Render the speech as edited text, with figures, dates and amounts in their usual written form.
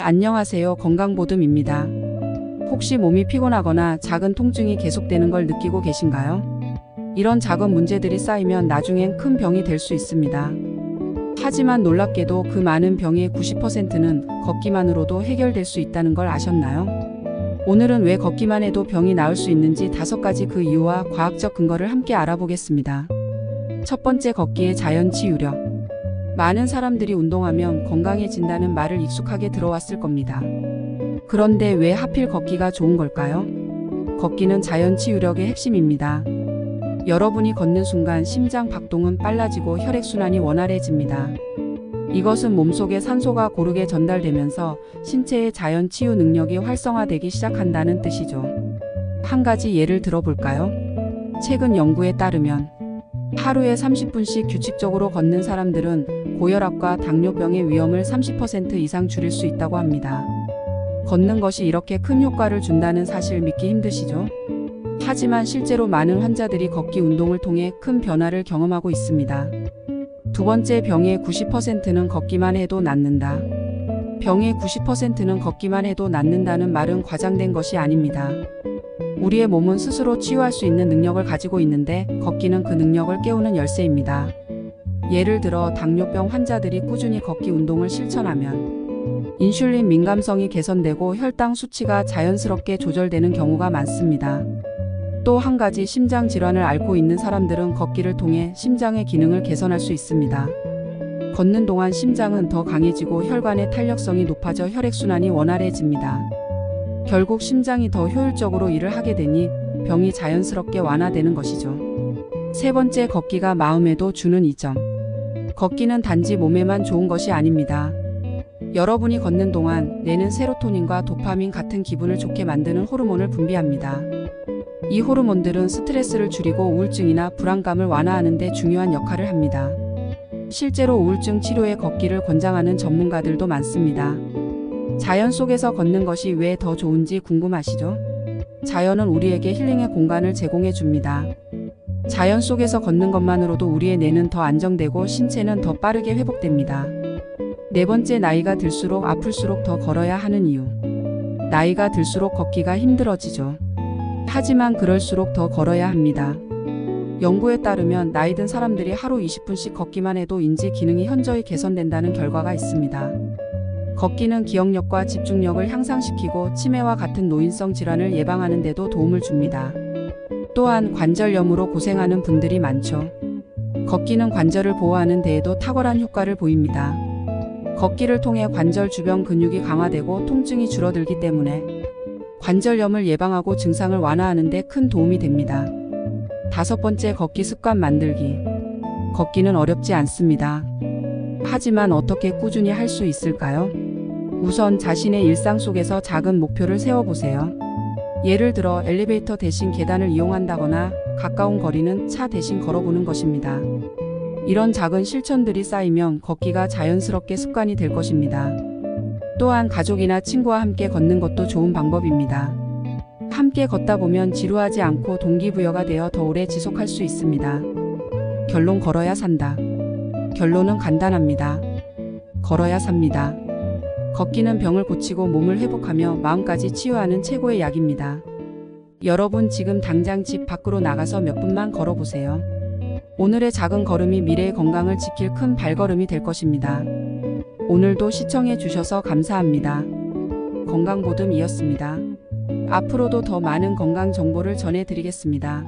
안녕하세요. 건강보듬입니다. 혹시 몸이 피곤하거나 작은 통증이 계속되는 걸 느끼고 계신가요? 이런 작은 문제들이 쌓이면 나중엔 큰 병이 될 수 있습니다. 하지만 놀랍게도 그 많은 병의 90%는 걷기만으로도 해결될 수 있다는 걸 아셨나요? 오늘은 왜 걷기만 해도 병이 나을 수 있는지 5가지 그 이유와 과학적 근거를 함께 알아보겠습니다. 첫 번째, 걷기의 자연 치유력. 많은 사람들이 운동하면 건강해진다는 말을 익숙하게 들어왔을 겁니다. 그런데 왜 하필 걷기가 좋은 걸까요? 걷기는 자연 치유력의 핵심입니다. 여러분이 걷는 순간 심장 박동은 빨라지고 혈액순환이 원활해집니다. 이것은 몸속에 산소가 고르게 전달되면서 신체의 자연 치유 능력이 활성화되기 시작한다는 뜻이죠. 한 가지 예를 들어볼까요? 최근 연구에 따르면 하루에 30분씩 규칙적으로 걷는 사람들은 고혈압과 당뇨병의 위험을 30% 이상 줄일 수 있다고 합니다. 걷는 것이 이렇게 큰 효과를 준다는 사실 믿기 힘드시죠? 하지만 실제로 많은 환자들이 걷기 운동을 통해 큰 변화를 경험하고 있습니다. 두 번째, 병의 90%는 걷기만 해도 낫는다. 병의 90%는 걷기만 해도 낫는다는 말은 과장된 것이 아닙니다. 우리의 몸은 스스로 치유할 수 있는 능력을 가지고 있는데 걷기는 그 능력을 깨우는 열쇠입니다. 예를 들어 당뇨병 환자들이 꾸준히 걷기 운동을 실천하면 인슐린 민감성이 개선되고 혈당 수치가 자연스럽게 조절되는 경우가 많습니다. 또 한 가지, 심장 질환을 앓고 있는 사람들은 걷기를 통해 심장의 기능을 개선할 수 있습니다. 걷는 동안 심장은 더 강해지고 혈관의 탄력성이 높아져 혈액순환이 원활해집니다. 결국 심장이 더 효율적으로 일을 하게 되니 병이 자연스럽게 완화되는 것이죠. 세 번째, 걷기가 마음에도 주는 이점. 걷기는 단지 몸에만 좋은 것이 아닙니다. 여러분이 걷는 동안 뇌는 세로토닌과 도파민 같은 기분을 좋게 만드는 호르몬을 분비합니다. 이 호르몬들은 스트레스를 줄이고 우울증이나 불안감을 완화하는 데 중요한 역할을 합니다. 실제로 우울증 치료에 걷기를 권장하는 전문가들도 많습니다. 자연 속에서 걷는 것이 왜 더 좋은지 궁금하시죠? 자연은 우리에게 힐링의 공간을 제공해 줍니다. 자연 속에서 걷는 것만으로도 우리의 뇌는 더 안정되고 신체는 더 빠르게 회복됩니다. 네 번째, 나이가 들수록 아플수록 더 걸어야 하는 이유. 나이가 들수록 걷기가 힘들어지죠. 하지만 그럴수록 더 걸어야 합니다. 연구에 따르면 나이 든 사람들이 하루 20분씩 걷기만 해도 인지 기능이 현저히 개선된다는 결과가 있습니다. 걷기는 기억력과 집중력을 향상시키고 치매와 같은 노인성 질환을 예방하는 데도 도움을 줍니다. 또한 관절염으로 고생하는 분들이 많죠. 걷기는 관절을 보호하는 데에도 탁월한 효과를 보입니다. 걷기를 통해 관절 주변 근육이 강화되고 통증이 줄어들기 때문에 관절염을 예방하고 증상을 완화하는 데 큰 도움이 됩니다. 다섯 번째, 걷기 습관 만들기. 걷기는 어렵지 않습니다. 하지만 어떻게 꾸준히 할 수 있을까요? 우선 자신의 일상 속에서 작은 목표를 세워보세요. 예를 들어 엘리베이터 대신 계단을 이용한다거나 가까운 거리는 차 대신 걸어보는 것입니다. 이런 작은 실천들이 쌓이면 걷기가 자연스럽게 습관이 될 것입니다. 또한 가족이나 친구와 함께 걷는 것도 좋은 방법입니다. 함께 걷다 보면 지루하지 않고 동기부여가 되어 더 오래 지속할 수 있습니다. 결론, 걸어야 산다. 결론은 간단합니다. 걸어야 삽니다. 걷기는 병을 고치고 몸을 회복하며 마음까지 치유하는 최고의 약입니다. 여러분, 지금 당장 집 밖으로 나가서 몇 분만 걸어보세요. 오늘의 작은 걸음이 미래의 건강을 지킬 큰 발걸음이 될 것입니다. 오늘도 시청해 주셔서 감사합니다. 건강보듬이었습니다. 앞으로도 더 많은 건강 정보를 전해드리겠습니다.